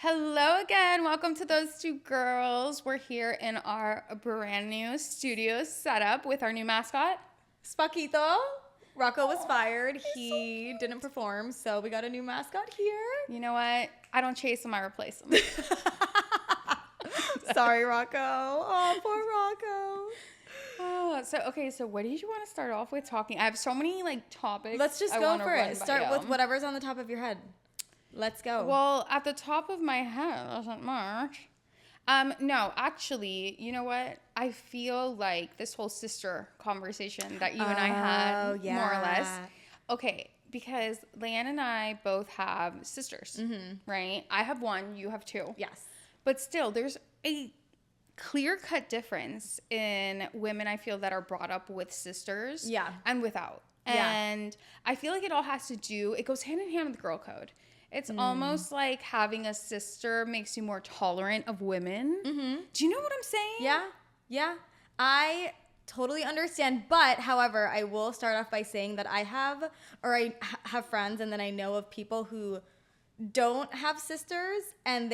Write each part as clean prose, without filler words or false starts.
Hello again. Welcome to Those Two Girls. We're here in our brand new studio setup with our new mascot. Spaquito. Rocco was fired. He didn't perform, so we got a new mascot here. You know what? I don't chase them, I replace them. Sorry, Rocco. Oh, poor Rocco. So what did you want to start off with talking? I have so many topics. Let's just go for it. Start with whatever's on the top of your head. Let's go. Well, at the top of my head isn't much. No, actually, you know what? I feel like this whole sister conversation that you and I had, more or less. Okay, because Leanne and I both have sisters, right? I have one, you have two. Yes. But still, there's a clear-cut difference in women, I feel, that are brought up with sisters and without. And I feel like it all has to do, it goes hand in hand with girl code. It's almost like having a sister makes you more tolerant of women. Do you know what I'm saying? Yeah. I totally understand. But, however, I will start off by saying that I have friends, and then I know of people who don't have sisters, and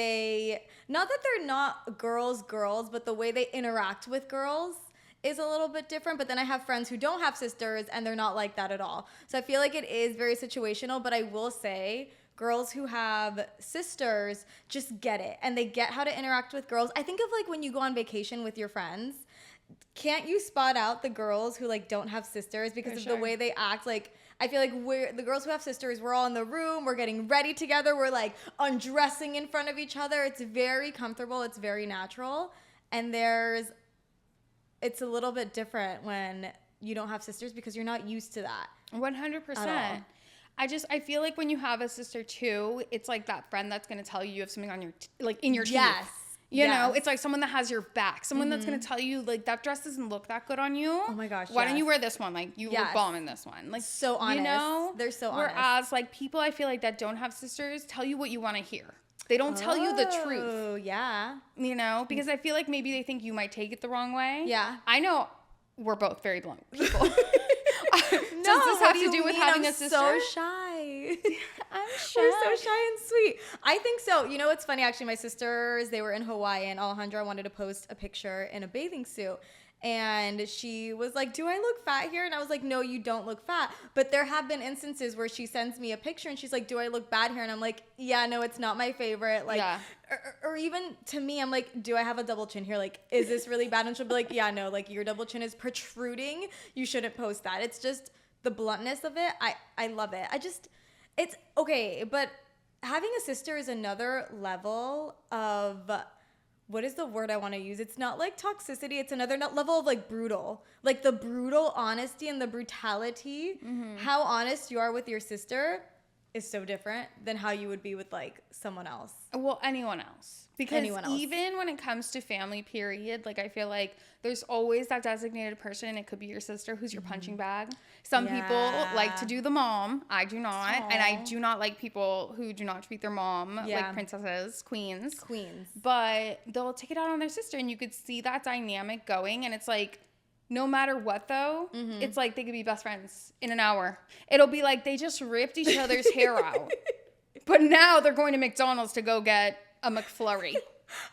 not that they're not girls, but the way they interact with girls is a little bit different. But then I have friends who don't have sisters, and they're not like that at all. So I feel like it is very situational, but I will say girls who have sisters just get it, and they get how to interact with girls. I think of when you go on vacation with your friends, can't you spot out the girls who don't have sisters because of the way they act? I feel like the girls who have sisters, we're all in the room, we're getting ready together, we're undressing in front of each other. It's very comfortable, it's very natural. And it's a little bit different when you don't have sisters because you're not used to that. 100%. I feel like when you have a sister too, it's like that friend that's going to tell you have something on your, in your teeth. You know, it's like someone that has your back. Someone that's going to tell you, that dress doesn't look that good on you. Oh my gosh, why don't you wear this one? You look bomb in this one. So honest. You know? They're so honest. Whereas, people I feel like that don't have sisters tell you what you want to hear. They don't tell you the truth. Oh, yeah. You know? Because I feel like maybe they think you might take it the wrong way. Yeah. I know we're both very blunt people. Does this have to do with having a sister? I'm so shy. I'm shy. You're so shy and sweet. I think so. You know what's funny? Actually, my sisters, they were in Hawaii, and Alejandra wanted to post a picture in a bathing suit. And she was like, do I look fat here? And I was like, no, you don't look fat. But there have been instances where she sends me a picture and she's like, do I look bad here? And I'm like, yeah, no, it's not my favorite. Or even to me, I'm like, do I have a double chin here? Is this really bad? And she'll be like, yeah, no, your double chin is protruding. You shouldn't post that. It's just the bluntness of it. I love it. It's okay. But having a sister is another level of... what is the word I want to use? It's not toxicity. It's another level of brutal. The brutal honesty and the brutality. How honest you are with your sister is so different than how you would be with someone else. Well, anyone else. Because even when it comes to family, period, I feel like there's always that designated person, and it could be your sister who's your punching bag. Some people like to do the mom. I do not. Aww. And I do not like people who do not treat their mom like princesses, queens. But they'll take it out on their sister, and you could see that dynamic going, and it's no matter what, though, it's they could be best friends in an hour. It'll be they just ripped each other's hair out. But now they're going to McDonald's to go get a McFlurry.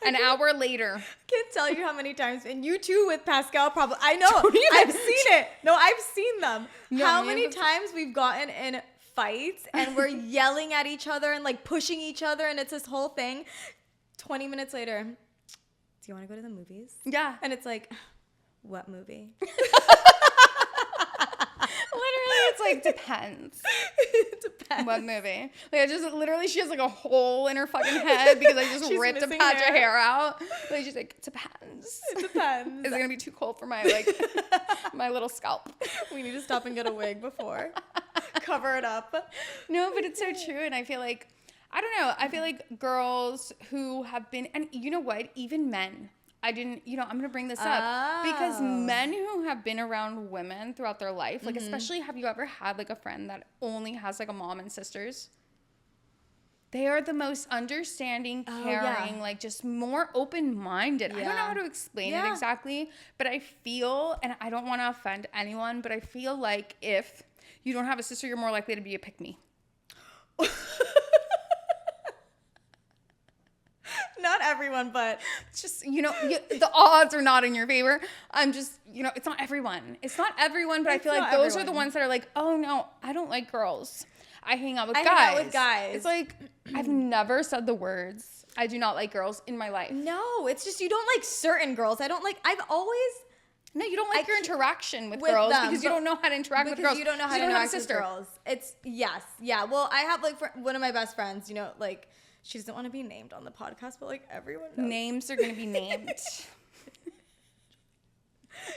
An hour later. Can't tell you how many times, and you too with Pascal probably. I know. I've seen it. No, I've seen them. No, how many times we've gotten in fights and we're yelling at each other and pushing each other, and it's this whole thing. 20 minutes later, do you want to go to the movies? Yeah. And it's what movie? Literally, it's depends. It depends. What movie? She has a hole in her fucking head because I just ripped a patch of hair out. She's it depends. It depends. Is it gonna be too cold for my my little scalp? We need to stop and get a wig before. Cover it up. No, but it's so true, and I feel I don't know. I feel girls who have been, and you know what? Even men. I'm going to bring this up because men who have been around women throughout their life, especially, have you ever had a friend that only has a mom and sisters? They are the most understanding, caring, just more open-minded. I don't know how to explain it exactly, but I feel, and I don't want to offend anyone, but I feel if you don't have a sister, you're more likely to be a pick-me. not everyone, but it's just, the odds are not in your favor. I'm just, it's not everyone. It's not everyone, but I feel like those are the ones that are like, oh no, I don't like girls. I hang out with guys. Hang out with guys. It's like, I've never said the words, I do not like girls in my life. No, it's just you don't like certain girls. I've always... No, you don't like your interaction with girls because you don't know how to interact with girls. You don't know how to interact with girls. It's, yes. Yeah. Well, I have like one of my best friends, like she doesn't want to be named on the podcast, but like everyone knows. Names are going to be named.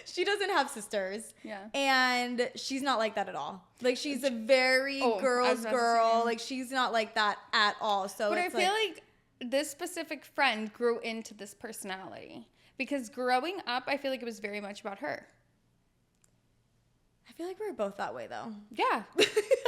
She doesn't have sisters. Yeah. And she's not like that at all. Like she's a very girl's girl. Like she's not like that at all. So but I feel like this specific friend grew into this personality. Because growing up, I feel like it was very much about her. I feel like we were both that way, though. Yeah.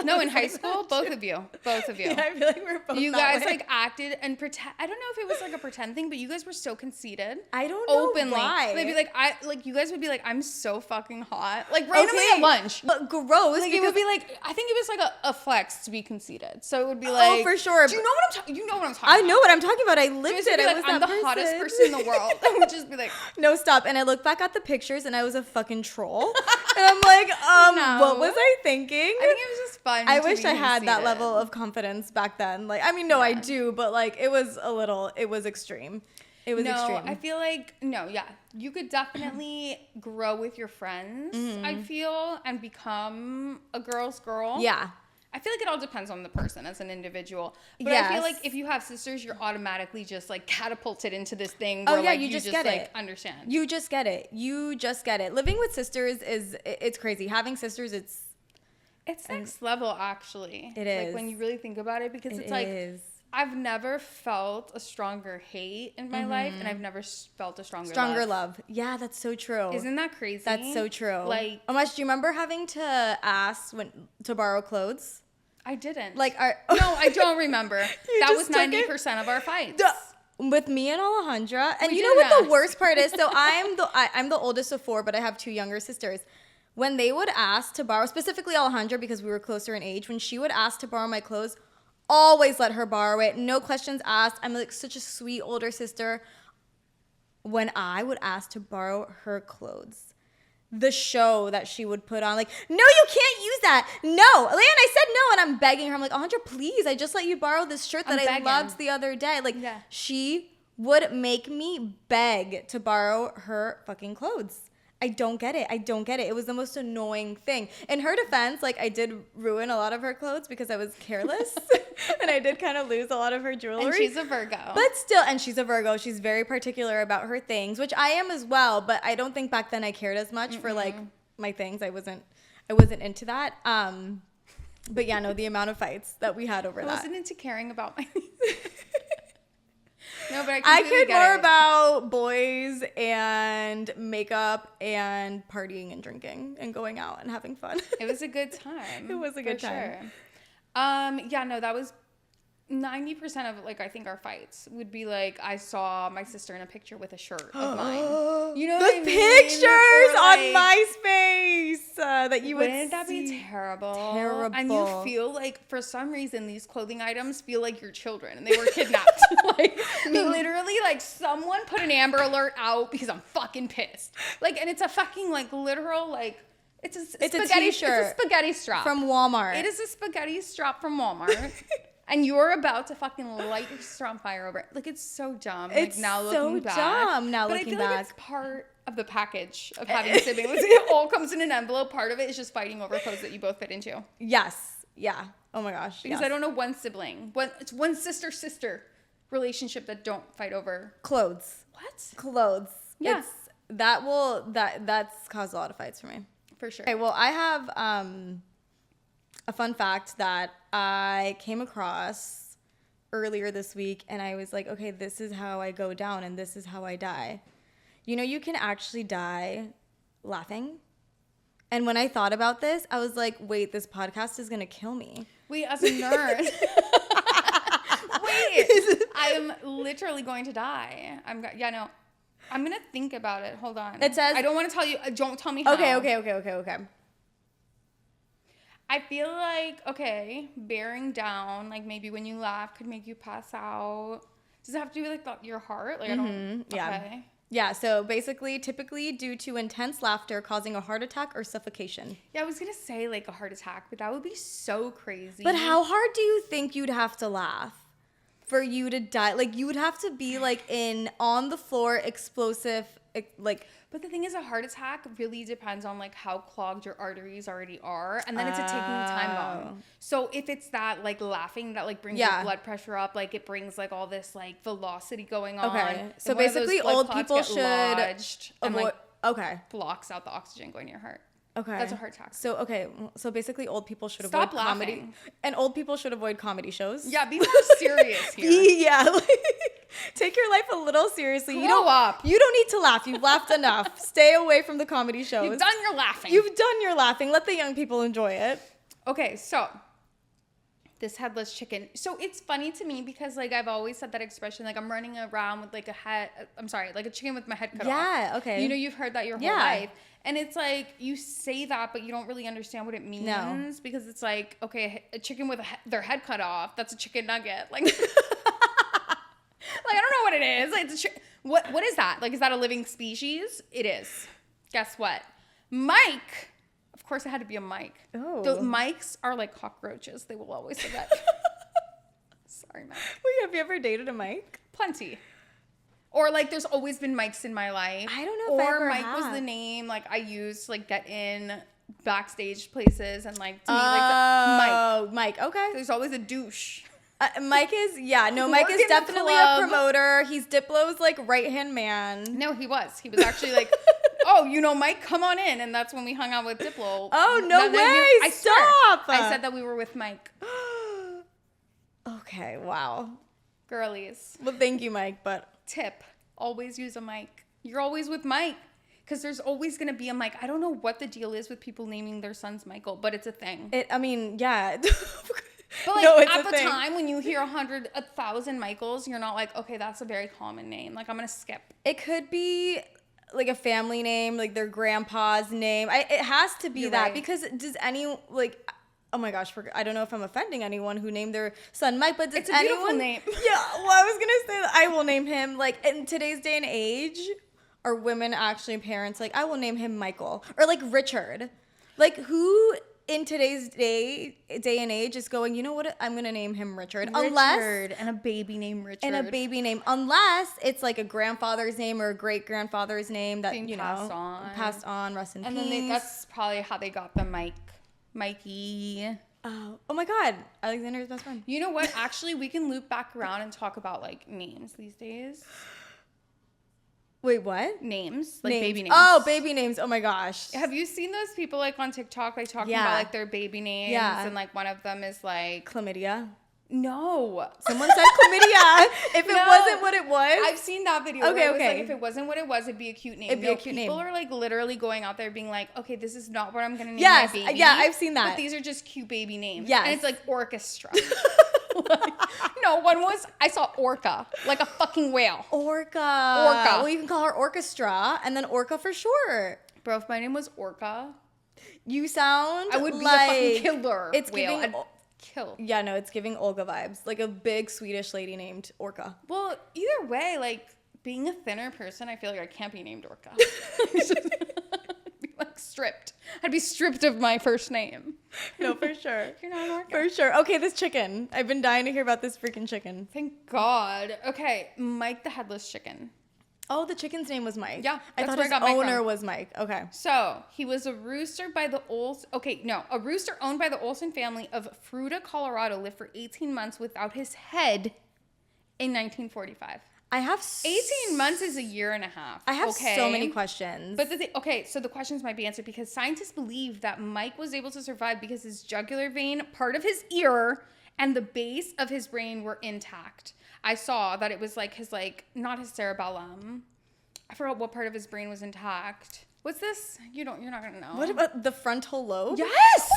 No, in high school, both of you. Yeah, I feel like we were both you that guys, way. like, acted and pretend. I don't know if it was, like, a pretend thing, but you guys were so conceited. I don't know openly. why. They'd be like, you guys would be like, I'm so fucking hot. Like, randomly at lunch. But gross. Like, it would be like, I think it was, like, a flex to be conceited. So it would be like. Oh, for sure. Do you know what I'm talking about? I know what I'm talking about. I lived it. I was I'm the hottest person in the world. I would just be like. No, stop. And I look back at the pictures and I was a fucking troll. And I'm like, what was I thinking? I think it was just fun. I wish I had that level of confidence back then. Like, I mean, no, I do, but like, it was extreme. It was extreme. I feel like, you could definitely grow with your friends, I feel, and become a girl's girl. Yeah. I feel like it all depends on the person as an individual. But I feel like if you have sisters, you're automatically just like catapulted into this thing where like, you just get it. Understand. You just get it. Living with sisters it's crazy. Having sisters, it's next level, actually. It is. Like when you really think about it, because it's like, I've never felt a stronger hate in my life, and I've never felt a stronger love. Yeah, that's so true. Isn't that crazy? That's so true. Like, Umesh, do you remember having to ask to borrow clothes? I didn't. Like, no, I don't remember. That was 90% of our fights. With me and Alejandra, and you know what the worst part is? So I'm the oldest of 4, but I have 2 younger sisters. When they would ask to borrow, specifically Alejandra, because we were closer in age, when she would ask to borrow my clothes, always let her borrow it. No questions asked. I'm like such a sweet older sister. When I would ask to borrow her clothes, the show that she would put on, like, no, you can't use that. No, Leanne, I said no, and I'm begging her. I'm like, Alejandra, please, I just let you borrow this shirt that I loved the other day. Like, she would make me beg to borrow her fucking clothes. I don't get it. It was the most annoying thing. In her defense, like, I did ruin a lot of her clothes because I was careless. And I did kind of lose a lot of her jewelry. And she's a Virgo. But still, and she's a Virgo. She's very particular about her things, which I am as well. But I don't think back then I cared as much for, like, my things. I wasn't into that. But yeah, no, the amount of fights that we had over that. I wasn't into caring about my things. No, but I cared more about boys and makeup and partying and drinking and going out and having fun. It was a good time. It was a good time. Sure. Yeah, no, that was 90% of, like, I think our fights would be like, I saw my sister in a picture with a shirt of mine. You know what I mean? Pictures on MySpace that you would see. Wouldn't that be terrible? Terrible. And you feel like, for some reason, these clothing items feel like your children and they were kidnapped. Like, literally, like, someone put an Amber Alert out because I'm fucking pissed. Like, and it's a fucking, like, literal, like, it's a spaghetti shirt. It's a spaghetti strap. From Walmart. It is a spaghetti strap from Walmart. And you're about to fucking light your sister on fire over it. Like, it's so dumb. It's like, now so looking back. dumb now but looking I feel back. like it's part of the package of having siblings. It all comes in an envelope. Part of it is just fighting over clothes that you both fit into. Yes. Yeah. Oh my gosh. Because I don't know one sibling. It's one sister relationship that don't fight over clothes. What? Clothes. Yeah. That's caused a lot of fights for me. For sure. Okay, well, I have a fun fact that I came across earlier this week, and I was like, okay, this is how I go down, and this is how I die. You know, you can actually die laughing. And when I thought about this, I was like, wait, this podcast is going to kill me. Wait, as a nerd. Wait, I am literally going to die. I'm going to think about it. Hold on. It says... I don't want to tell you. Don't tell me how. Okay. I feel like, bearing down, like maybe when you laugh could make you pass out. Does it have to do with like your heart? Like I don't. Yeah. Okay. Yeah, so basically, typically due to intense laughter causing a heart attack or suffocation. Yeah, I was going to say like a heart attack, but that would be so crazy. But how hard do you think you'd have to laugh for you to die? Like, you would have to be like on the floor, explosive, like. But the thing is, a heart attack really depends on like how clogged your arteries already are, and then it's a ticking time bomb. So if it's that like laughing that like brings your blood pressure up, like it brings like all this like velocity going on. Okay, so basically, old people should avoid. Like, blocks out the oxygen going to your heart. Okay, that's a heart attack. So basically, old people should Stop avoid laughing. comedy, and old people should avoid comedy shows. Yeah, be more serious here. Take your life a little seriously. Grow up. You don't need to laugh. You've laughed enough. Stay away from the comedy shows. You've done your laughing. You've done your laughing. Let the young people enjoy it. Okay, so this headless chicken. So it's funny to me because like I've always said that expression, like I'm running around with like like a chicken with my head cut off. Yeah, okay. You know, you've heard that your whole life. And it's like you say that, but you don't really understand what it means because it's like, okay, a chicken with their head cut off, that's a chicken nugget. Like, like I don't know what it is. Like, it's what is that? Like, is that a living species? It is. Guess what? Mike. Of course, it had to be a Mike. Oh. The mics are like cockroaches. They will always say that. Sorry, Mike. Wait, have you ever dated a Mike? Plenty. Or like there's always been Mikes in my life. I don't know if I ever Mike have. was the name like I used to like get in backstage places and like to me like Mike. Okay. There's always a douche. Mike is Mike is definitely a promoter. He's Diplo's like right-hand man. No, he was actually like, oh, you know Mike, come on in. And that's when we hung out with Diplo. Oh, no way. Stop. I said that we were with Mike. Okay, wow. Girlies. Well, thank you, Mike, but tip, always use a Mike. You're always with Mike because there's always going to be a Mike. I don't know what the deal is with people naming their sons Michael, but it's a thing. Yeah. But like at the time when you hear 1,000 Michaels, you're not like, okay, that's a very common name. Like I'm going to skip. It could be like a family name, like their grandpa's name. It has to be because does any like... Oh my gosh, I don't know if I'm offending anyone who named their son Mike, but it's a beautiful name. Yeah, well, I was going to say that I will name him, like, in today's day and age, are women actually parents, like, I will name him Michael. Or, like, Richard. Like, who in today's day and age is going, you know what, I'm going to name him Richard. And a baby named Richard. Unless it's, like, a grandfather's name or a great-grandfather's name that, being passed on, rest in peace. And then that's probably how they got the Mikey. Oh my God. Alexander's best friend. You know what? Actually, we can loop back around and talk about like names these days. Wait, what? Names. Like baby names. Oh, baby names. Oh my goch. Have you seen those people like on TikTok like talking about like their baby names? Yeah. And like one of them is like chlamydia. No. Someone said chlamydia. If it wasn't what it was. I've seen that video. Okay, okay. Like, if it wasn't what it was, it'd be a cute name. People are like literally going out there being like, okay, this is not what I'm going to name my baby. Yeah, I've seen that. But these are just cute baby names. Yes. And it's like orchestra. No, one was, I saw orca, like a fucking whale. Orca. Well, you can call her orchestra and then orca for short. Bro, if my name was Orca, you sound I would be like a fucking killer. It's whale. giving... Kill. Yeah, no, it's giving Olga vibes. Like a big Swedish lady named Orca. Well, either way, like being a thinner person, I feel like I can't be named Orca. I'd be like stripped. I'd be stripped of my first name. No, for sure. You're not an Orca. For sure. Okay, this chicken. I've been dying to hear about this freaking chicken. Thank God. Okay, Mike the Headless Chicken. Oh, the chicken's name was Mike. Yeah, I thought his owner was Mike. Okay. So he was a rooster by the a rooster owned by the Olsen family of Fruita, Colorado, lived for 18 months without his head in 1945. 18 months is a year and a half. I have so many questions. But so the questions might be answered because scientists believe that Mike was able to survive because his jugular vein, part of his ear, and the base of his brain were intact. I saw that it was like his not his cerebellum. I forgot what part of his brain was intact. What's this? You're not gonna know. What about the frontal lobe? Yes!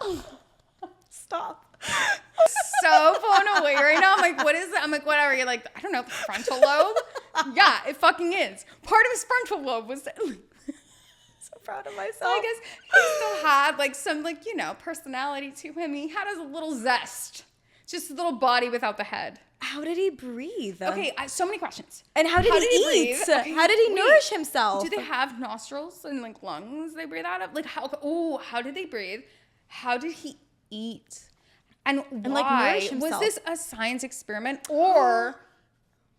Oh my God! Stop. So blown away right now. I'm like, what is it? I'm like, whatever. You're like, I don't know, the frontal lobe? Yeah, it fucking is. Part of his frontal lobe was... So proud of myself. I guess he still had like some like, you know, personality to him. He had a little zest. Just a little body without the head. How did he breathe? Okay, so many questions. And how did he eat? Okay, how did he nourish himself? Do they have nostrils and like lungs they breathe out of? Like how did they breathe? How did he eat? And why? Like nourish himself. Was this a science experiment or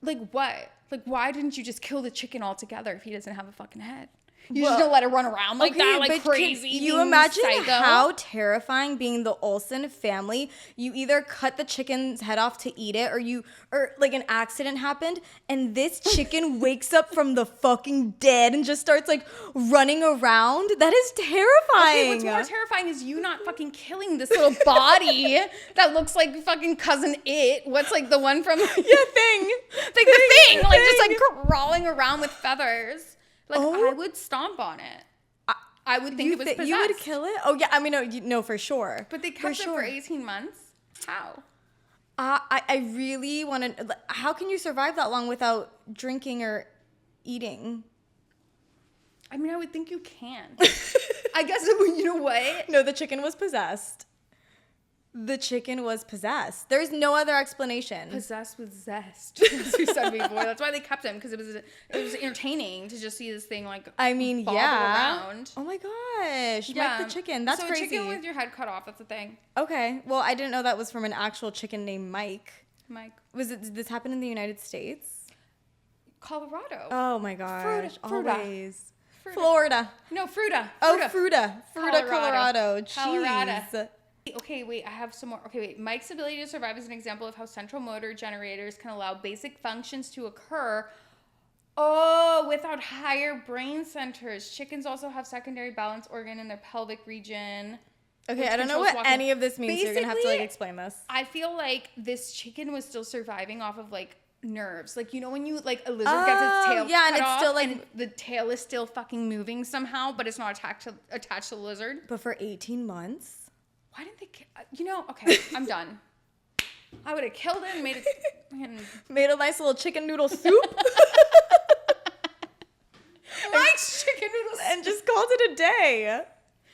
like what? Like why didn't you just kill the chicken altogether if he doesn't have a fucking head? You just don't let it run around like that, like crazy. Can you imagine how terrifying being the Olsen family? You either cut the chicken's head off to eat it, or like an accident happened, and this chicken wakes up from the fucking dead and just starts like running around. That is terrifying. Okay, what's more terrifying is you not fucking killing this little body that looks like fucking Cousin It. What's like the one from Thing, like the thing, like just like crawling around with feathers. Like, I would stomp on it. I would think it was possessed. You would kill it? Oh, yeah. I mean, no, for sure. But they kept it for 18 months? How? I really want to... How can you survive that long without drinking or eating? I mean, I would think you can. I guess, you know what? No, the chicken was possessed. The chicken was possessed. There's no other explanation. Possessed with zest, as we said before. That's why they kept him, because it was entertaining to just see this thing like bobble around. Oh my gosh. Yeah. Mike the chicken. That's crazy. So a chicken with your head cut off, that's a thing. Okay. Well, I didn't know that was from an actual chicken named Mike. Mike. Did this happen in the United States? Colorado. Oh my gosh. Always. Fruta. Florida. No, Fruta. Fruta, Colorado. Jeez. Okay, wait, I have some more. Okay, wait. Mike's ability to survive is an example of how central motor generators can allow basic functions to occur. Oh, without higher brain centers. Chickens also have secondary balance organ in their pelvic region. Okay, I don't know what any of this means. Basically, you're going to have to like explain this. I feel like this chicken was still surviving off of like nerves. Like, you know when you like a lizard gets its tail cut it's off still like and the tail is still fucking moving somehow, but it's not attached to the lizard. But for 18 months? Why didn't they? You know, okay, I'm done. I would have killed it and made a nice little chicken noodle soup. Mike's chicken noodle soup. And just called it a day.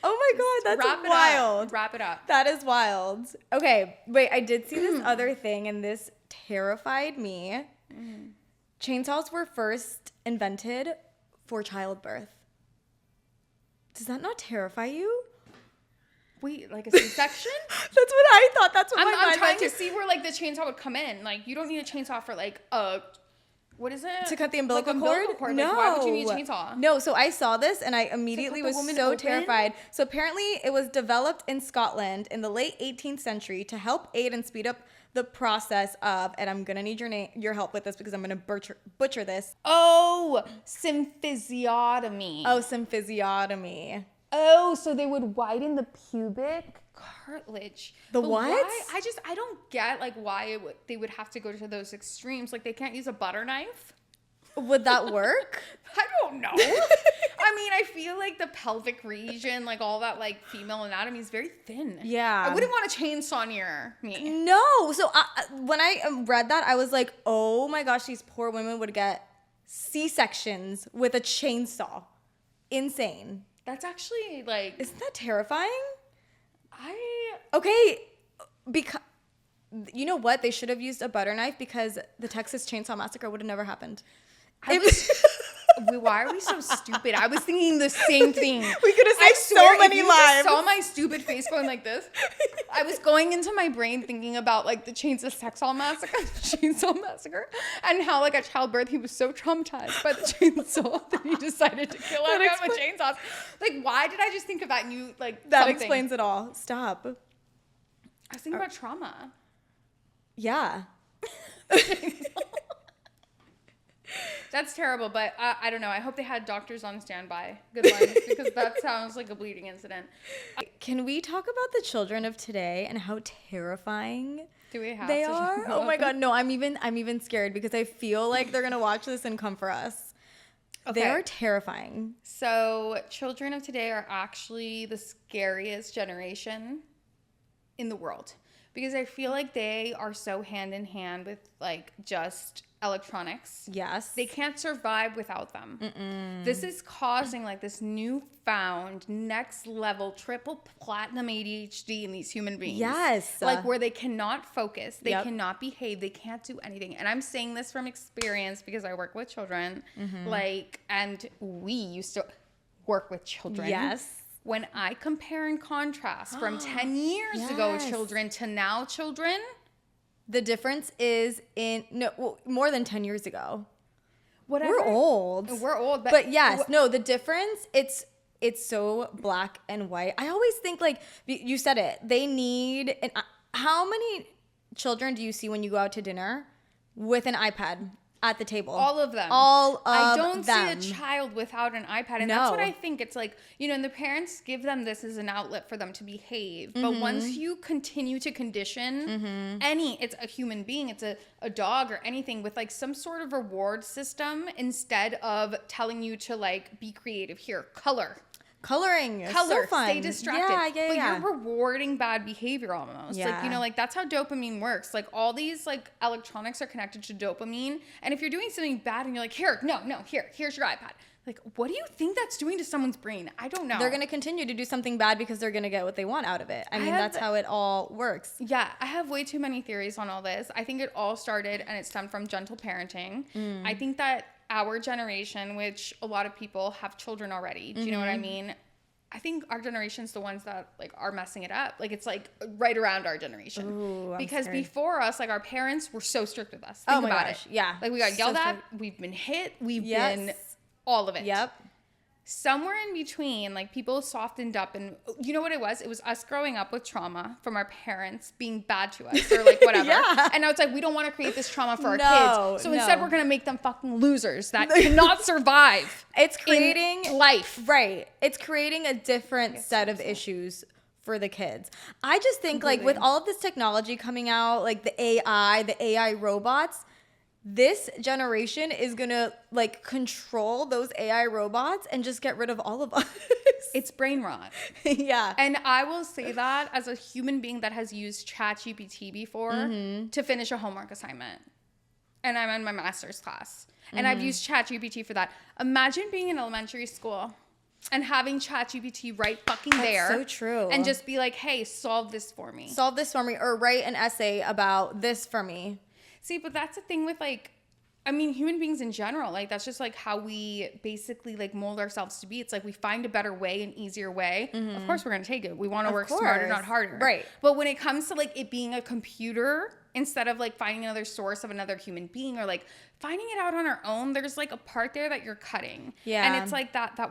Oh my God, that's wild. Wrap it up. That is wild. Okay, wait, I did see this other thing and this terrified me. Chainsaws were first invented for childbirth. Does that not terrify you? Wait, like a C-section? That's what I thought. That's what I'm trying to see where like the chainsaw would come in. Like you don't need a chainsaw for like what is it? To cut the umbilical cord? No. Like, why would you need a chainsaw? No, so I saw this and I immediately was so terrified. So apparently it was developed in Scotland in the late 18th century to help aid and speed up the process of, and I'm gonna need your help with this because I'm gonna butcher this. Oh, symphysiotomy. Oh, so they would widen the pubic cartilage. What? Why? I don't get like why they would have to go to those extremes. Like they can't use a butter knife. Would that work? I don't know. I mean, I feel like the pelvic region, like all that like female anatomy is very thin. Yeah. I wouldn't want a chainsaw near me. No. So when I read that, I was like, oh my gosh, these poor women would get C-sections with a chainsaw. Insane. That's actually like... Isn't that terrifying? Okay, because... You know what? They should have used a butter knife because the Texas Chainsaw Massacre would have never happened. Why are we so stupid? I was thinking the same thing. We could have saved so many lives. I saw my stupid face going like this. I was going into my brain thinking about like the Chainsaw Massacre, and how like at childbirth he was so traumatized by the chainsaw that he decided to kill everyone with chainsaws. Like, why did I just think of that? And you like that explains it all. Stop. I was thinking about trauma. Yeah. That's terrible, but I don't know. I hope they had doctors on standby. Good ones, because that sounds like a bleeding incident. Can we talk about the children of today and how terrifying they are? Oh my God, no! I'm even scared because I feel like they're gonna watch this and come for us. Okay. They are terrifying. So children of today are actually the scariest generation in the world. Because I feel like they are so hand in hand with like just electronics. Yes. They can't survive without them. This is causing like this newfound next level triple platinum ADHD in these human beings. Yes. Like where they cannot focus, they cannot behave, they can't do anything. And I'm saying this from experience because I work with children. Like, and we used to work with children. Yes. When I compare and contrast from 10 years ago children to now children, the difference is more than 10 years ago. Whatever. We're old. But yes, the difference, it's so black and white. I always think, like, you said it, they need, how many children do you see when you go out to dinner with an iPad at the table? All of them. I don't see a child without an iPad. And that's what I think. It's like, and the parents give them this as an outlet for them to behave. But once you continue to condition it's a human being, it's a dog or anything with like some sort of reward system instead of telling you to like be creative. Here, coloring, so fun. Stay distracted. But you're rewarding bad behavior almost. Like that's how dopamine works. Like all these like electronics are connected to dopamine. And if you're doing something bad and you're like, here's your iPad. Like, what do you think that's doing to someone's brain? I don't know. They're going to continue to do something bad because they're going to get what they want out of it. I mean, that's how it all works. Yeah, I have way too many theories on all this. I think it all started and it stemmed from gentle parenting. I think that our generation, which a lot of people have children already, do you know what I mean? I think our generation's the ones that like are messing it up. Like it's like right around our generation. Ooh, because scared. Before us, like our parents were so strict with us. Think about it. Yeah. Like we got yelled at, we've been hit, we've been all of it. Yep. Somewhere in between, like people softened up, and you know what it was? It was us growing up with trauma from our parents being bad to us or like whatever. And now it's like, we don't want to create this trauma for our kids. So instead we're going to make them fucking losers that cannot survive. It's creating life. Right. It's creating a different set of issues for the kids. I just think like with all of this technology coming out, like the AI robots, this generation is gonna like control those AI robots and just get rid of all of us. It's brain rot. Yeah. And I will say that as a human being that has used ChatGPT before to finish a homework assignment. And I'm in my master's class. And I've used ChatGPT for that. Imagine being in elementary school and having ChatGPT right fucking there. That's so true. And just be like, hey, solve this for me. Or write an essay about this for me. See, but that's the thing with like, I mean, human beings in general, like that's just like how we basically like mold ourselves to be. It's like we find a better way, an easier way. Of course, we're going to take it. We want to work smarter, not harder. Right. But when it comes to like it being a computer, instead of like finding another source of another human being or like finding it out on our own, there's like a part there that you're cutting. Yeah. And it's like the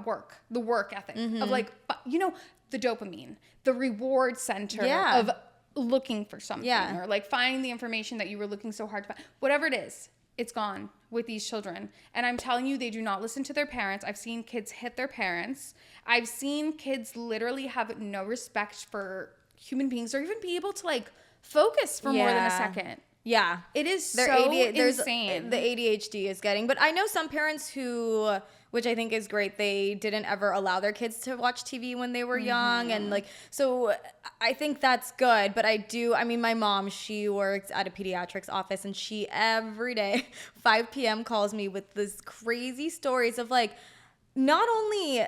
work ethic of like, the dopamine, the reward center of looking for something or like finding the information that you were looking so hard to find. Whatever it is, it's gone with these children. And I'm telling you, they do not listen to their parents. I've seen kids hit their parents. I've seen kids literally have no respect for human beings or even be able to like focus for more than a second. Yeah. It is insane. The ADHD is getting, but I know some parents who, which I think is great, they didn't ever allow their kids to watch TV when they were young. And like, so I think that's good. But my mom, she works at a pediatrics office and she every day, 5 p.m. calls me with this crazy stories of like, not only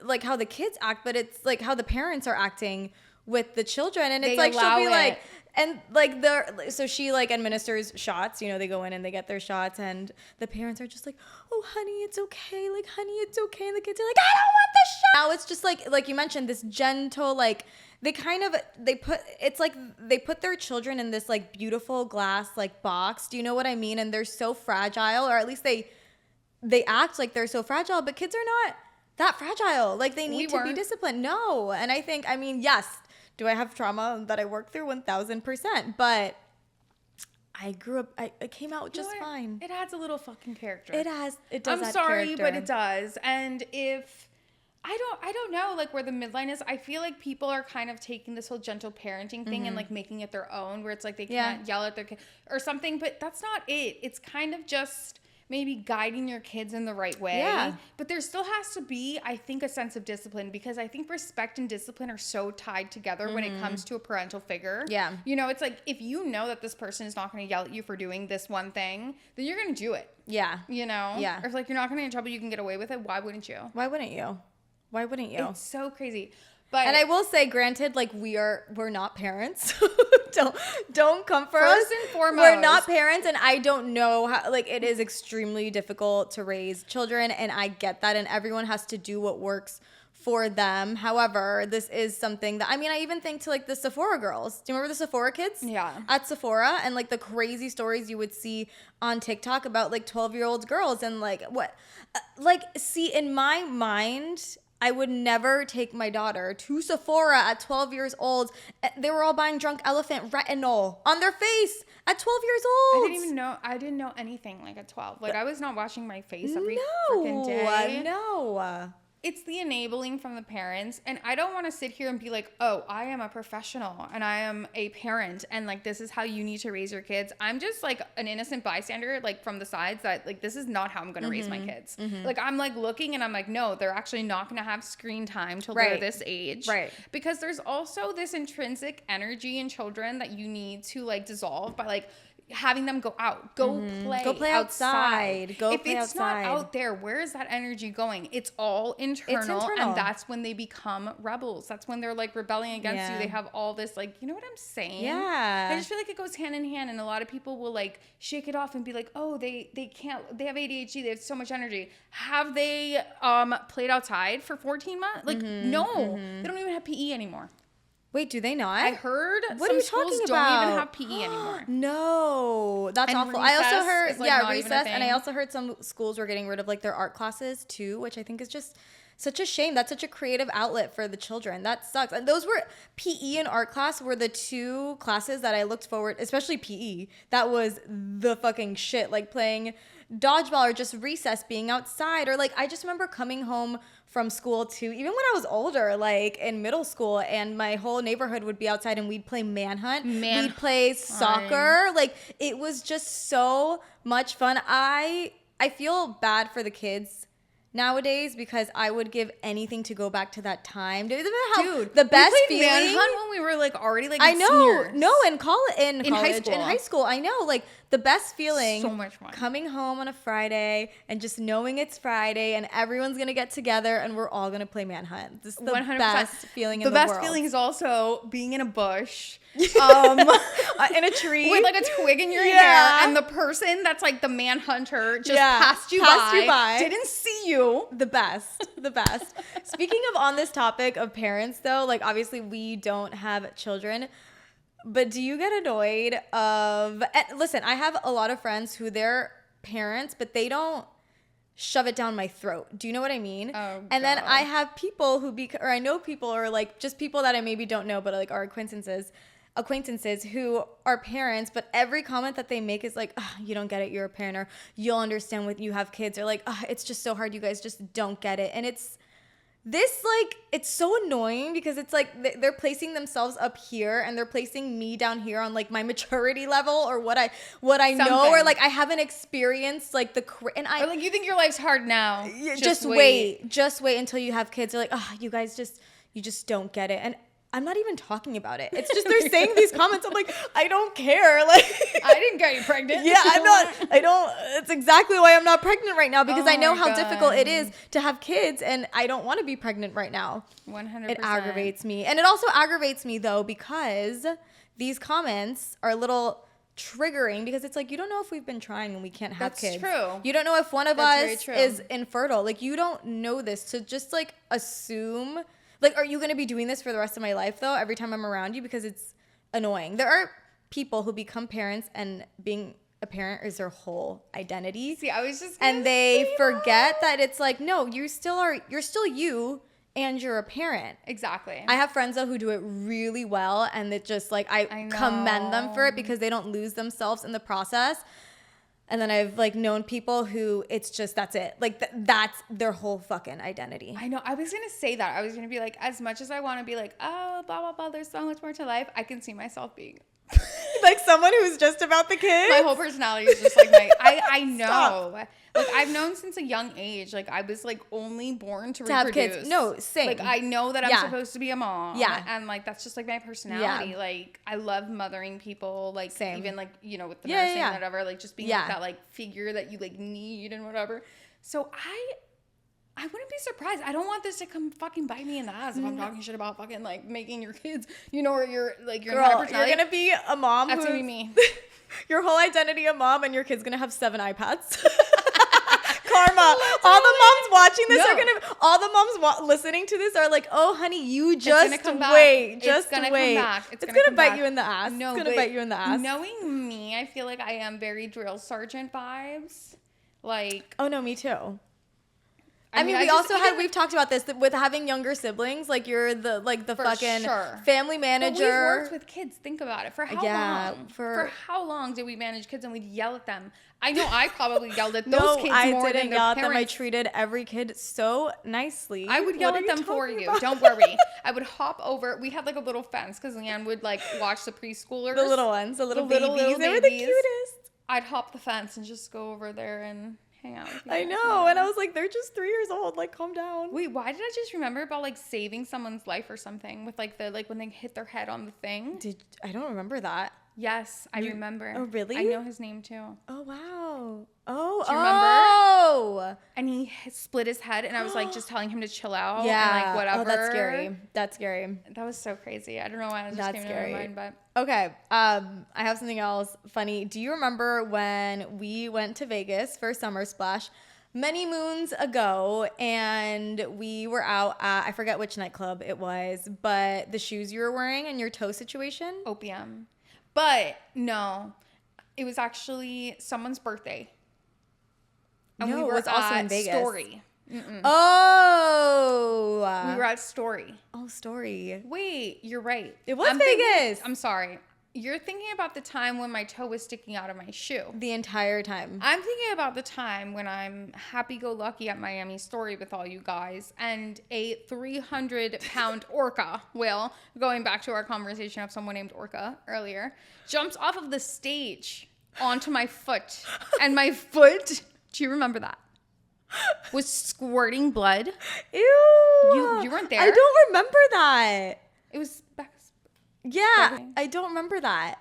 like how the kids act, but it's like how the parents are acting with the children. And it's like, she'll be like, and like so she like administers shots, they go in and they get their shots and the parents are just like, oh honey, it's okay. Like, honey, it's okay. And the kids are like, I don't want the shot. Now it's just like you mentioned, this gentle, like they put their children in this like beautiful glass, like box. Do you know what I mean? And they're so fragile, or at least they act like they're so fragile, but kids are not that fragile. Like they need to be disciplined. No. And I think, yes, do I have trauma that I work through? 1000%. But I grew up, I came out just fine. It adds a little fucking character. It does. I'm sorry, but it does. And if, I don't know, like where the midline is. I feel like people are kind of taking this whole gentle parenting thing and like making it their own, where it's like they can't yell at their kid or something. But that's not it. It's kind of just maybe guiding your kids in the right way. Yeah. But there still has to be, I think, a sense of discipline, because I think respect and discipline are so tied together when it comes to a parental figure. Yeah. You know, it's like, if you know that this person is not going to yell at you for doing this one thing, then you're going to do it. Yeah. You know? Yeah. Or if like you're not going to get in trouble, you can get away with it. Why wouldn't you? Why wouldn't you? Why wouldn't you? It's so crazy. And I will say, granted, like we're not parents. don't come for us. First and foremost, we're not parents, and I don't know how. Like, it is extremely difficult to raise children, and I get that, and everyone has to do what works for them. However, this is something that, I mean, I even think to like the Sephora girls. Do you remember the Sephora kids? Yeah. At Sephora, and like the crazy stories you would see on TikTok about like 12-year-old girls and like what, see, in my mind, I would never take my daughter to Sephora at 12 years old. They were all buying Drunk Elephant retinol on their face at 12 years old. I didn't know anything like at 12. Like, I was not washing my face every freaking day. No. It's the enabling from the parents. And I don't want to sit here and be like, oh, I am a professional and I am a parent and like this is how you need to raise your kids. I'm just like an innocent bystander, like from the sides, that like this is not how I'm going to raise my kids. Like, I'm like looking and I'm like, no, they're actually not going to have screen time till they're this age. Right. Because there's also this intrinsic energy in children that you need to like dissolve by like having them go out, go play outside. If it's not out there, where is that energy going? It's all internal, and that's when they become rebels. That's when they're like rebelling against you. They have all this like, you know what I'm saying? Yeah. I just feel like it goes hand in hand, and a lot of people will like shake it off and be like, oh, they can't, they have ADHD, they have so much energy. Have they played outside for 14 months? Like, no, they don't even have PE anymore. Wait, do they not? I heard some schools don't even have PE anymore. No, that's awful. I also heard, recess, and I also heard some schools were getting rid of like their art classes too, which I think is just such a shame. That's such a creative outlet for the children. That sucks. And those were, PE and art class were the two classes that I looked forward, especially PE. That was the fucking shit. Like playing dodgeball or just recess, being outside, or like I just remember coming home from school too, even when I was older, like in middle school, and my whole neighborhood would be outside and we'd play manhunt. We'd play soccer. Like, it was just so much fun. I feel bad for the kids nowadays because I would give anything to go back to that time. Dude, the best we played feeling manhunt when we were like already like I know seniors. No in college in high school I know, like the best feeling, so much fun, coming home on a Friday and just knowing it's Friday and everyone's gonna get together and we're all gonna play manhunt. This is the 100%. Best feeling in the world. The best feeling is also being in a bush in a tree with like a twig in your hair, and the person that's like the manhunter just passed you by, didn't see you. The best. Speaking of on this topic of parents though, like obviously we don't have children, but do you get annoyed and listen, I have a lot of friends who they're parents, but they don't shove it down my throat. Do you know what I mean? Oh, and then I have people or I know people, or like just people that I maybe don't know, but like are acquaintances who are parents, but every comment that they make is like, oh, you don't get it, you're a parent, or you'll understand when you have kids, or like, oh, it's just so hard, you guys just don't get it. And it's this, like, it's so annoying because it's like they're placing themselves up here and they're placing me down here on like my maturity level or what I know, or like I haven't experienced like or like you think your life's hard now. Just wait until you have kids. They're like, oh, you guys you just don't get it. And I'm not even talking about it. It's just they're saying these comments. I'm like, I don't care. Like, I didn't get you pregnant. Yeah, I don't. It's exactly why I'm not pregnant right now, because I know how difficult it is to have kids, and I don't want to be pregnant right now. 100%. It aggravates me. And it also aggravates me though, because these comments are a little triggering, because it's like, you don't know if we've been trying and we can't have kids. That's true. You don't know if one of us is infertile. Like, you don't know this. To just like assume. Like, are you going to be doing this for the rest of my life, though, every time I'm around you? Because it's annoying. There are people who become parents and being a parent is their whole identity. See, I was just and they forget that it's like, no, you're still you, and you're a parent. Exactly. I have friends, though, who do it really well, and it just, like, I commend them for it because they don't lose themselves in the process. And then I've like known people who it's just, that's it. Like that's their whole fucking identity. I know. I was going to say that. I was going to be like, as much as I want to be like, oh, blah, blah, blah, there's so much more to life, I can see myself being like so someone who's just about the kids. My whole personality is just like I know. Stop. Like I've known since a young age. Like I was like only born to reproduce. Have kids. No, same. Like I know that I'm supposed to be a mom. Yeah. And like that's just like my personality. Yeah. Like I love mothering people. Like same. Even like, you know, with the nursing and whatever. Like just being like that like figure that you like need and whatever. So I wouldn't be surprised. I don't want this to come fucking bite me in the ass if I'm talking shit about fucking like making your kids, you know, or you're like your girl, you're gonna be a mom. That's gonna be me. Your whole identity a mom, and your kid's gonna have 7 iPads. Karma. All the moms watching this are gonna. All the moms listening to this are like, "Oh, honey, you just wait. Just wait. It's gonna bite you in the ass. No, it's gonna bite you in the ass." Knowing me, I feel like I am very drill sergeant vibes. Like, oh no, me too. I mean, we've talked about this with having younger siblings. Like you're the fucking family manager. But we've worked with kids. Think about it. For how long? For how long did we manage kids and we'd yell at them? I know I probably yelled at those kids more than their parents. Them. I treated every kid so nicely. I would yell at them for you. Don't worry. I would hop over. We had like a little fence because Leanne would like watch the preschoolers. The little ones, the little babies. They were the cutest. I'd hop the fence and just go over there and hang out with you. I know. And I was like, they're just 3 years old. Like, calm down. Wait, why did I just remember about like saving someone's life or something with like the like when they hit their head on the thing? I don't remember that. Yes, I remember. Oh, really? I know his name too. Oh, wow. Oh, do you remember? Oh. And he split his head, and I was like just telling him to chill out. Yeah. And like whatever. Oh, that's scary. That's scary. That was so crazy. I don't know why it just came to my mind, but. Okay. I have something else funny. Do you remember when we went to Vegas for Summer Splash many moons ago, and we were out at, I forget which nightclub it was, but the shoes you were wearing and your toe situation? Opium. But no, it was actually someone's birthday. And no, we were it was also in Vegas. Story. Oh. We were at Story. Oh, Story. Wait, you're right. It was Vegas. I'm sorry. You're thinking about the time when my toe was sticking out of my shoe. The entire time. I'm thinking about the time when I'm happy-go-lucky at Miami Story with all you guys, and a 300-pound orca whale, going back to our conversation of someone named Orca earlier, jumps off of the stage onto my foot. And my foot, do you remember that? Was squirting blood. Ew. You weren't there. I don't remember that. It was back. Yeah, I don't remember that.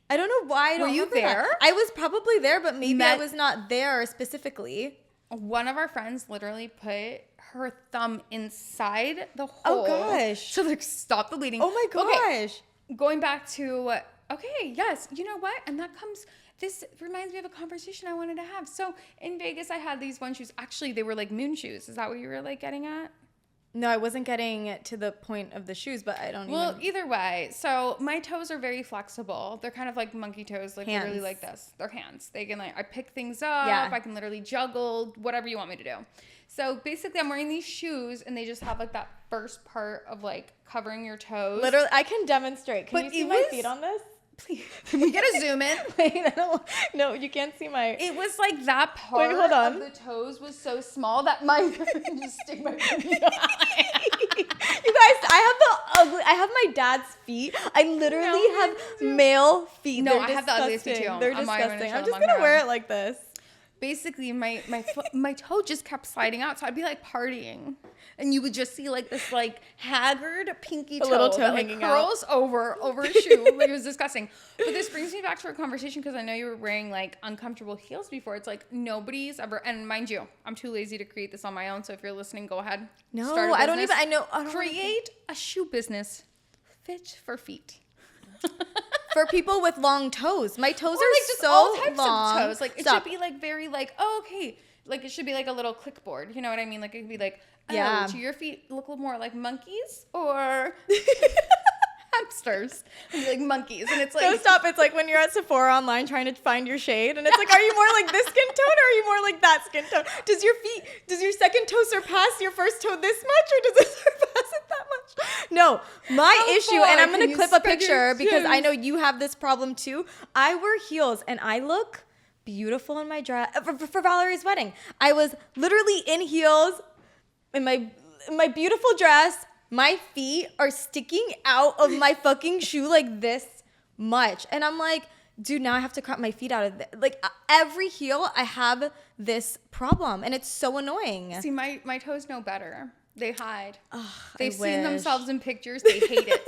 I don't know why I don't remember that. Were you there? I was probably there, but maybe I was not there specifically. One of our friends literally put her thumb inside the hole. Oh, gosh. To like stop the bleeding. Oh, my gosh. Okay, going back to, yes, you know what? And this reminds me of a conversation I wanted to have. So in Vegas, I had these one shoes. Actually, they were like moon shoes. Is that what you were like getting at? No, I wasn't getting to the point of the shoes, but I don't even... Well, either way. So my toes are very flexible. They're kind of like monkey toes, like hands. literally like this. They're hands. They can like, I pick things up. Yeah. I can literally juggle, whatever you want me to do. So basically I'm wearing these shoes and they just have like that first part of like covering your toes. Literally, I can demonstrate. Can you see my feet on this? Please. Can we get a zoom in? Wait, no, you can't see my... It was like that part of the toes was so small that my... just stick my foot in the eye. You guys, I have my dad's feet. I literally have male feet. No, I have the ugliest feet too. They're disgusting. I'm just going to wear it like this. Basically, my toe just kept sliding out. So I'd be like partying. And you would just see like this like haggard pinky toe, little toe that hanging curls out. over a shoe. Like it was disgusting. But this brings me back to our conversation because I know you were wearing like uncomfortable heels before. It's like nobody's ever, and mind you, I'm too lazy to create this on my own. So if you're listening, go ahead. No, I don't even. Create a shoe business fit for feet. For people with long toes. My toes are like just so all types long. Of toes. Like it should be like very like, oh, okay. Like it should be like a little clipboard. You know what I mean? Like it could be like, oh, do your feet look a little more like monkeys or hamsters? And like monkeys. And it's like, no, stop. It's like when you're at Sephora online trying to find your shade and it's like, are you more like this skin tone or are you more like that skin tone? Does your second toe surpass your first toe this much or does it surpass it that much? No, my issue, and I'm going to clip a picture because I know you have this problem too. I wear heels and I look beautiful in my dress for Valerie's wedding. I was literally in heels in my beautiful dress. My feet are sticking out of my fucking shoe like this much. And I'm like, dude, now I have to crop my feet out of it. Like every heel, I have this problem, and it's so annoying. See, my toes know better. They hide. Oh, They've seen themselves in pictures. They hate it.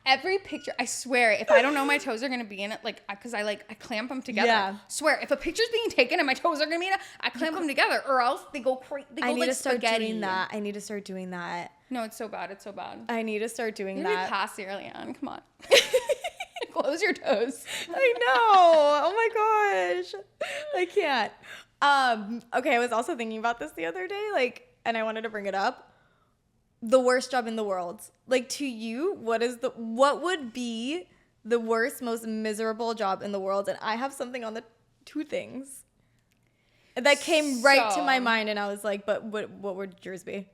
Every picture, I swear, if I don't know my toes are gonna be in it, like, because I clamp them together. Yeah. Swear, if a picture's being taken and my toes are gonna be in it, I clamp them together, or else they go crazy. I need to start doing that. I need to start doing that. No, it's so bad. It's so bad. I need to start doing that. You're classy, Leanne. Come on. Close your toes. I know. Oh my gosh. I can't. Okay, I was also thinking about this the other day, and I wanted to bring it up. The worst job in the world. Like, to you, what would be the worst, most miserable job in the world? And I have something on the 2 things that came right to my mind, and I was like, but what would yours be?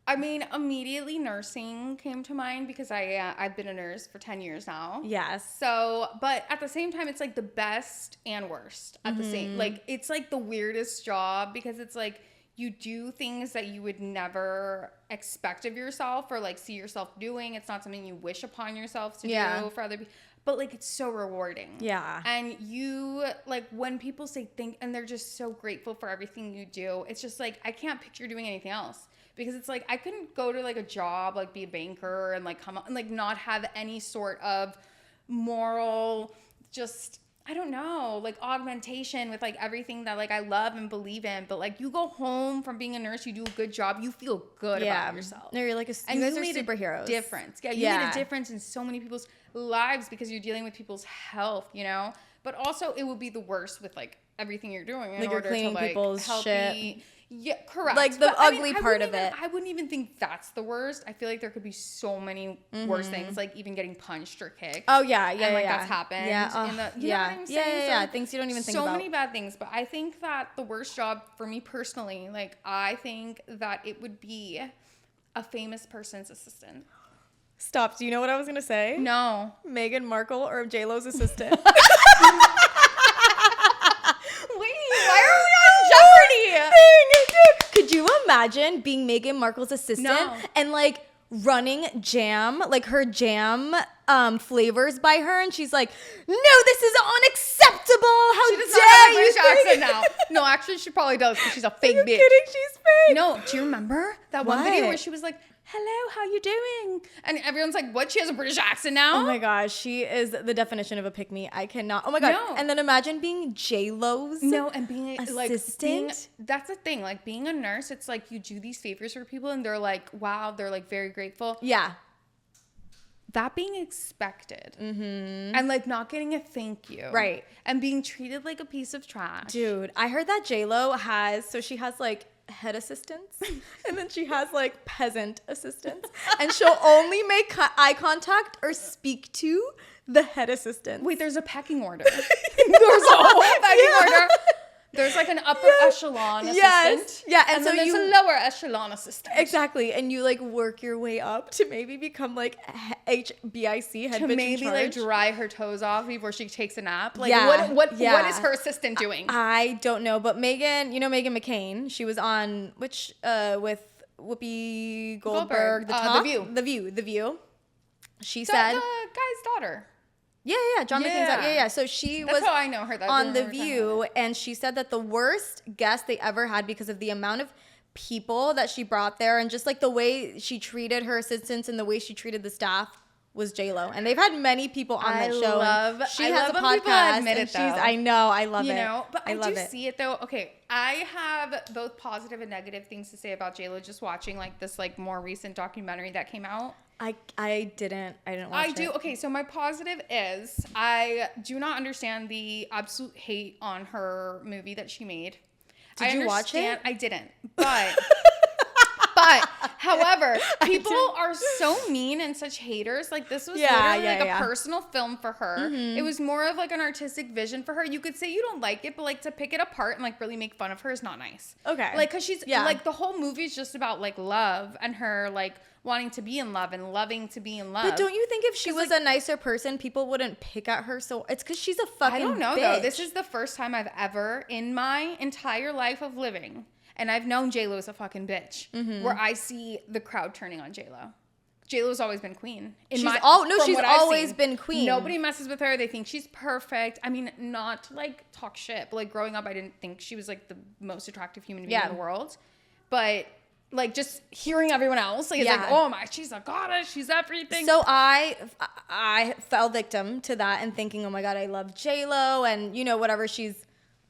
I mean, immediately nursing came to mind because I've been a nurse for 10 years now. Yes. So, but at the same time, it's like the best and worst at the same. Like, it's like the weirdest job because it's like you do things that you would never expect of yourself or like see yourself doing. It's not something you wish upon yourself to do for other people. But like, it's so rewarding. Yeah. And you, like, when people say thank, and they're just so grateful for everything you do, it's just like, I can't picture doing anything else. Because it's like, I couldn't go to like a job, like be a banker and like come up and like not have any sort of moral, just, I don't know, like augmentation with like everything that like I love and believe in. But like, you go home from being a nurse, you do a good job, you feel good about yourself. No, you're like, you guys are superheroes. Difference. Yeah, you made a difference in so many people's lives because you're dealing with people's health, you know? But also, it would be the worst with like everything you're doing in order to like people's shit. Yeah, correct. Like the ugly part of it. I wouldn't even think that's the worst. I feel like there could be so many worse things, like even getting punched or kicked. Oh yeah, yeah, and like that's happened. Yeah, yeah. Things you don't even think about. So many bad things, but I think that the worst job for me personally, like I think that it would be a famous person's assistant. Stop. Do you know what I was gonna say? No. Meghan Markle or J-Lo's assistant. Wait, why are we on Jeopardy? Could you imagine being Meghan Markle's assistant and like running jam, like her jam flavors by her, and she's like, "No, this is unacceptable. How dare you?" She does not have a British accent now. No, actually, she probably does because she's a fake bitch. Kidding? She's fake. No, do you remember that one video where she was like, "Hello, how you doing?" And everyone's like, "What? She has a British accent now?" Oh my gosh, she is the definition of a pick me. I cannot. Oh my god. No. And then imagine being J-Lo's and being assistant. That's the thing. Like being a nurse, it's like you do these favors for people, and they're like, "Wow," they're like very grateful. Yeah. That being expected and like not getting a thank you, right? And being treated like a piece of trash, dude. I heard that J-Lo she has like head assistants and then she has like peasant assistants, and she'll only make eye contact or speak to the head assistant. Wait, there's a pecking order. There's a whole pecking order. There's like an upper echelon assistant. Yeah, and so there's a lower echelon assistant. Exactly. And you like work your way up to maybe become like HBIC, head bitch in charge. To maybe like dry her toes off before she takes a nap. Like what is her assistant doing? I don't know. But Meghan, you know Meghan McCain, she was on with Whoopi Goldberg. The View. She said the guy's daughter. Yeah, John McCain's daughter. Yeah. So that's how I know her. On The View, and she said that the worst guest they ever had because of the amount of people that she brought there and just like the way she treated her assistants and the way she treated the staff was J-Lo. And they've had many people on that show. She has a podcast. Admit it, though. I know, I love it. You know, but I do see it though. Okay, I have both positive and negative things to say about J-Lo. Just watching like this like more recent documentary that came out. I didn't watch it. I do. Okay, so my positive is I do not understand the absolute hate on her movie that she made. Did you watch it? I didn't. But however, people are so mean and such haters. Like this was literally a personal film for her. It was more of like an artistic vision for her. You could say you don't like it, but like to pick it apart and like really make fun of her is not nice. Okay. Like cause she's like the whole movie is just about like love and her like wanting to be in love and loving to be in love. But don't you think if she was a nicer person, people wouldn't pick at her? So it's because she's a fucking I don't know bitch. Though. This is the first time I've ever in my entire life of living, and I've known J-Lo is a fucking bitch, where I see the crowd turning on J-Lo. JLo's always been queen. She's always been queen. Nobody messes with her. They think she's perfect. I mean, not to like talk shit, but like growing up, I didn't think she was like the most attractive human being in the world. But like just hearing everyone else, like it's like, oh my, she's a goddess, she's everything. So I fell victim to that and thinking, oh my God, I love JLo and you know whatever, she's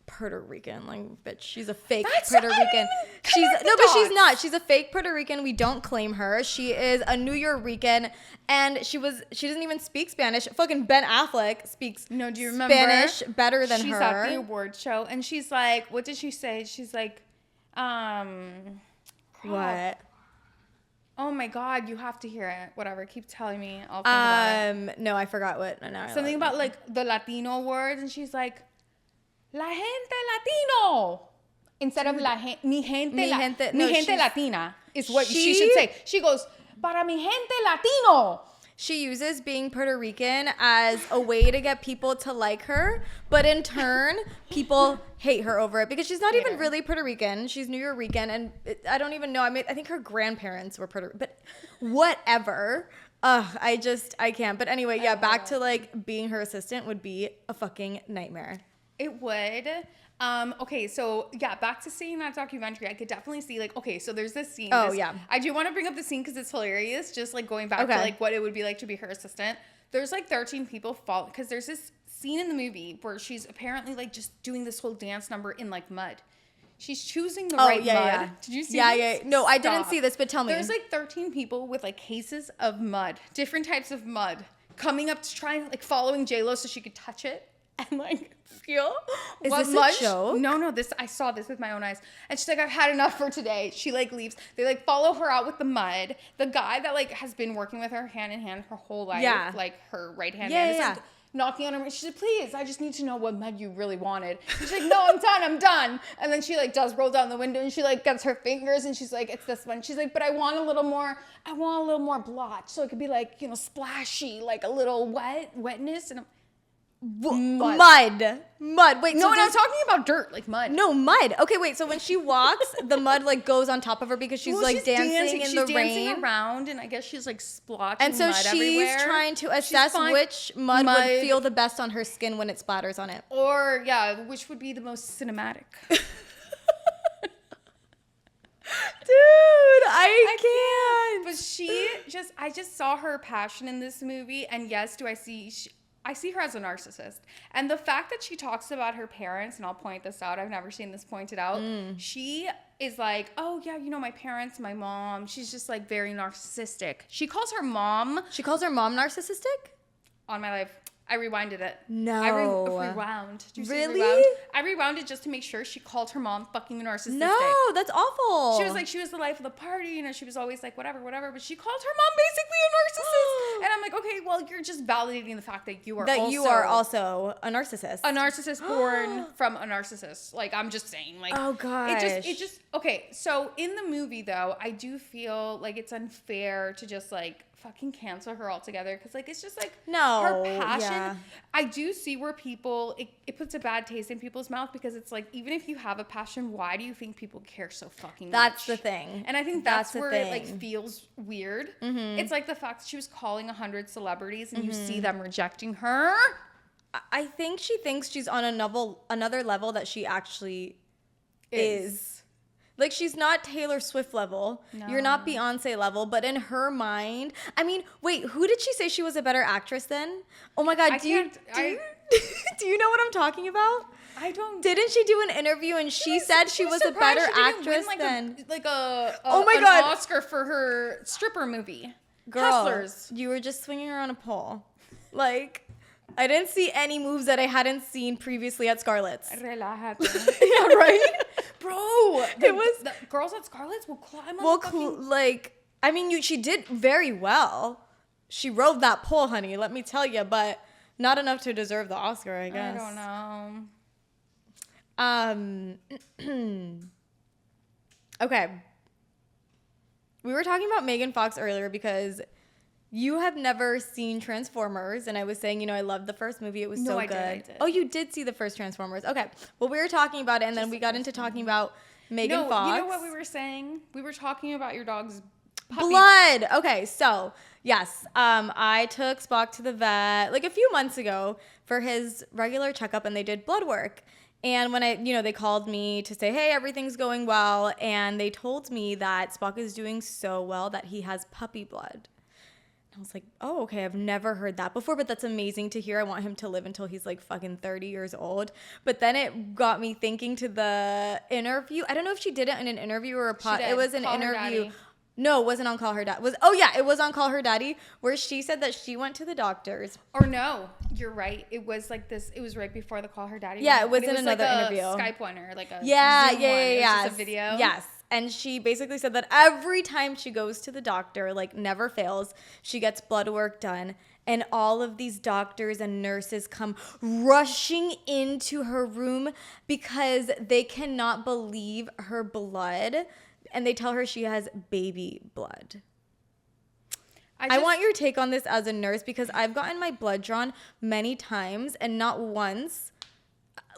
Puerto Rican, like bitch, she's a fake Puerto Rican. But she's not. She's a fake Puerto Rican. We don't claim her. She is a New Yorican, and she doesn't even speak Spanish. Fucking Ben Affleck speaks do you remember Spanish better than she's her. She's at the award show, and she's like, what did she say? She's like, what? Oh my God, you have to hear it. Whatever, keep telling me. I'll think about it. No, I forgot what. No, something about like the Latino awards, and she's like, La gente latino. Instead of mi gente latina is what she should say. She goes, para mi gente latino. She uses being Puerto Rican as a way to get people to like her, but in turn, people hate her over it because she's not even really Puerto Rican. She's New Yorican, and I don't even know. I think her grandparents were Puerto Rican, but whatever. I can't. But anyway, back to like being her assistant would be a fucking nightmare. It would. Okay, so back to seeing that documentary, I could definitely see like, okay, so there's this scene. I do want to bring up the scene because it's hilarious. Just like going back to like what it would be like to be her assistant. There's like 13 people fall because there's this scene in the movie where she's apparently like just doing this whole dance number in like mud. She's choosing the right mud. Yeah. Did you see this? Yeah. No, I didn't see this, but tell me. There's like 13 people with like cases of mud, different types of mud, coming up to try like following JLo so she could touch it. And like feel is this a joke? No, I saw this with my own eyes. And she's like, I've had enough for today. She like leaves. They like follow her out with the mud. The guy that like has been working with her hand in hand her whole life, like her right hand man, is like knocking on her. She's like, please, I just need to know what mud you really wanted. And she's like, no, I'm done. And then she like does roll down the window and she like gets her fingers and she's like, it's this one. She's like, but I want a little more blotch so it could be like, you know, splashy, like a little wetness. And Mud. Wait, no, I'm talking about dirt, like mud. No, mud. Okay, wait. So when she walks, the mud like goes on top of her because she's dancing in the rain. She's dancing around, and I guess she's like splotching and so mud everywhere. She's trying to assess which mud would feel the best on her skin when it splatters on it, or which would be the most cinematic. Dude, I can't. But I just saw her passion in this movie, and yes, I see her as a narcissist. And the fact that she talks about her parents, and I'll point this out, I've never seen this pointed out. She is like, oh yeah, you know, my parents, my mom. She's just like very narcissistic. She calls her mom narcissistic? On my life. I rewinded it. No. I rewound. Did you see really? Rewound? I rewound it just to make sure she called her mom fucking narcissistic. No, that's awful. She was like, she was the life of the party. You know, she was always like, whatever. But she called her mom basically a narcissist. And I'm like, okay, well, you're just validating the fact that you are also a narcissist. A narcissist born from a narcissist. Like, I'm just saying. Like, oh, gosh. It just, okay. So in the movie, though, I do feel like it's unfair to just like, fucking cancel her altogether because like it's just like her passion. I do see where people it puts a bad taste in people's mouth because it's like even if you have a passion, why do you think people care so fucking much? That's the thing. And I think that's where it like feels weird. It's like the fact that she was calling 100 celebrities and you see them rejecting her. I think she thinks she's on another level that she actually is. Like, she's not Taylor Swift level. No. You're not Beyonce level. But in her mind... I mean, wait, who did she say she was a better actress than? Oh, my God. Do you know what I'm talking about? I don't... Didn't she do an interview and she said she was a better actress than... Oh, my God. An Oscar for her stripper movie. Girl, Hustlers. You were just swinging her on a pole. Like... I didn't see any moves that I hadn't seen previously at Scarlett's. Relájate. Yeah, right? Bro, the girls at Scarlett's will climb on she did very well. She rode that pole, honey, let me tell you, but not enough to deserve the Oscar, I guess. I don't know. Okay. We were talking about Megan Fox earlier because... You have never seen Transformers, and I was saying, you know, I loved the first movie. It was so good. I did. Oh, you did see the first Transformers. Okay. Well, we were talking about it, and then we got into talking about Megan Fox. You know what we were saying? We were talking about your dog's Blood. Okay, so yes, I took Spock to the vet like a few months ago for his regular checkup, and they did blood work. And when they called me to say, hey, everything's going well, and they told me that Spock is doing so well that he has puppy blood. I was like, oh, okay, I've never heard that before, but that's amazing to hear. I want him to live until he's like fucking 30 years old. But then it got me thinking to the interview. I don't know if she did it in an interview or a pod. It was an interview. No, it wasn't on Call Her Daddy. It was on Call Her Daddy, where she said that she went to the doctors. Or no, you're right. It was like this. It was right before the Call Her Daddy. Yeah, it was in another interview. Skype one or like a Zoom one. It was just a video. Yes. And she basically said that every time she goes to the doctor, like never fails, she gets blood work done. And all of these doctors and nurses come rushing into her room because they cannot believe her blood. And they tell her she has baby blood. I want your take on this as a nurse, because I've gotten my blood drawn many times and not once.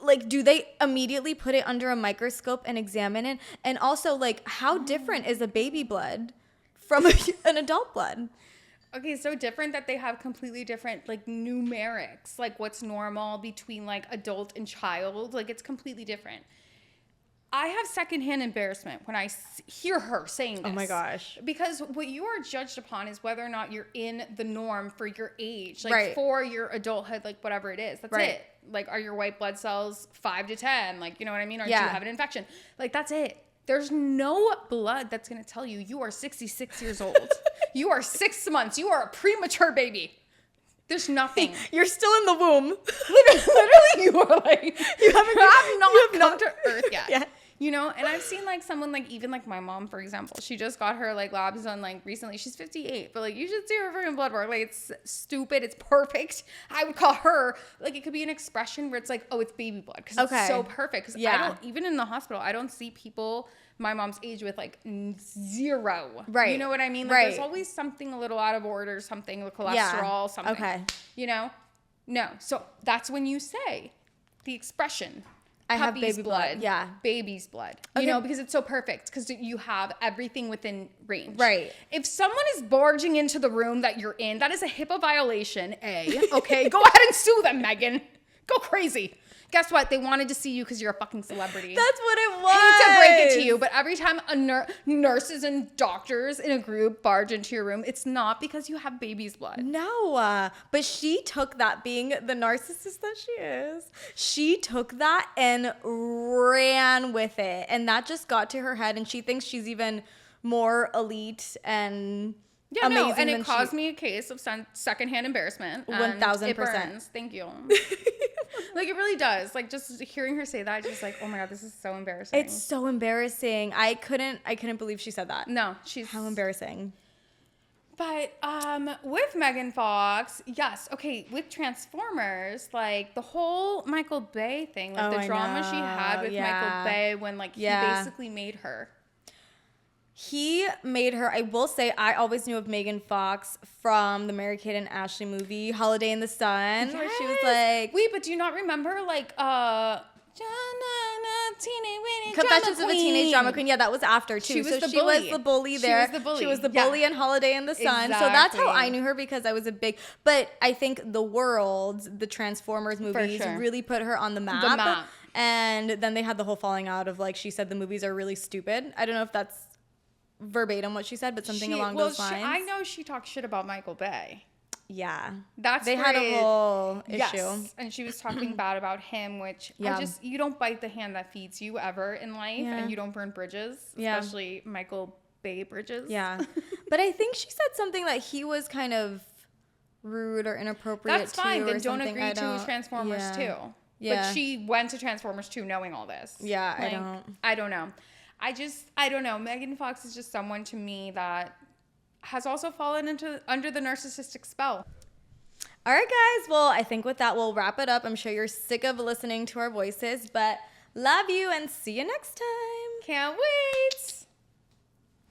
Like, do they immediately put it under a microscope and examine it? And also, like, how different is a baby blood from an adult blood? Okay, so different that they have completely different, like, numerics. Like, what's normal between, like, adult and child. Like, it's completely different. I have secondhand embarrassment when I hear her saying this. Oh my gosh. Because what you are judged upon is whether or not you're in the norm for your age. Like, right. For your adulthood, like, whatever it is. That's right. it. Like, are your white blood cells 5 to 10? Like, you know what I mean? Or do you have an infection? Like, that's it. There's no blood that's going to tell you you are 66 years old. You are 6 months. You are a premature baby. There's nothing. You're still in the womb. Literally, you are like, you have not come to earth yet. Yeah. You know, and I've seen like someone like, even like my mom, for example, she just got her like labs done like recently. She's 58, but like you should see her freaking blood work. Like it's stupid. It's perfect. I would call her, like it could be an expression where it's like, oh, it's baby blood. Cause it's so perfect. Cause I don't, even in the hospital, I don't see people my mom's age with like 0. Right. You know what I mean? Like there's always something a little out of order, something with cholesterol, something. Okay. You know? No. So that's when you say the expression. I have baby blood. Yeah. Baby's blood. You know, because it's so perfect. Because you have everything within range. Right. If someone is barging into the room that you're in, that is a HIPAA violation, A. Okay? Go ahead and sue them, Megan. Go crazy. Guess what? They wanted to see you because you're a fucking celebrity. That's what it was. I hate to break it to you, but every time nurses and doctors in a group barge into your room, it's not because you have baby's blood. No, but she took that, being the narcissist that she is. She took that and ran with it. And that just got to her head. And she thinks she's even more elite and amazing. And it caused me a case of secondhand embarrassment. 1,000%. It burns. Thank you. Like it really does. Like just hearing her say that, just like, oh my God, this is so embarrassing. It's so embarrassing. I couldn't believe she said that. No, how embarrassing. But with Megan Fox, yes, okay, with Transformers, like the whole Michael Bay thing, like the drama she had with Michael Bay when like he basically made her. He made her. I will say, I always knew of Megan Fox from the Mary-Kate and Ashley movie, Holiday in the Sun, where she was like... Wait, but do you not remember, like, Confessions of a Teenage Drama Queen. Yeah, that was after, too. She was the bully there. She was the bully in Holiday in the Sun. Exactly. So that's how I knew her, because I was a big... But I think the Transformers movies really put her on the map. And then they had the whole falling out of, like, she said the movies are really stupid. I don't know if that's verbatim what she said, but something along those lines. I know she talked shit about Michael Bay. Yeah. They had a whole issue. Yes. And she was talking bad about him, which you don't bite the hand that feeds you ever in life, and you don't burn bridges, especially Michael Bay bridges. Yeah. But I think she said something that he was kind of rude or inappropriate. That's fine. Then don't agree to Transformers 2. Yeah. But she went to Transformers 2 knowing all this. Yeah, like, I don't know. I don't know. Megan Fox is just someone to me that has also fallen under the narcissistic spell. All right, guys. Well, I think with that, we'll wrap it up. I'm sure you're sick of listening to our voices, but love you and see you next time. Can't wait.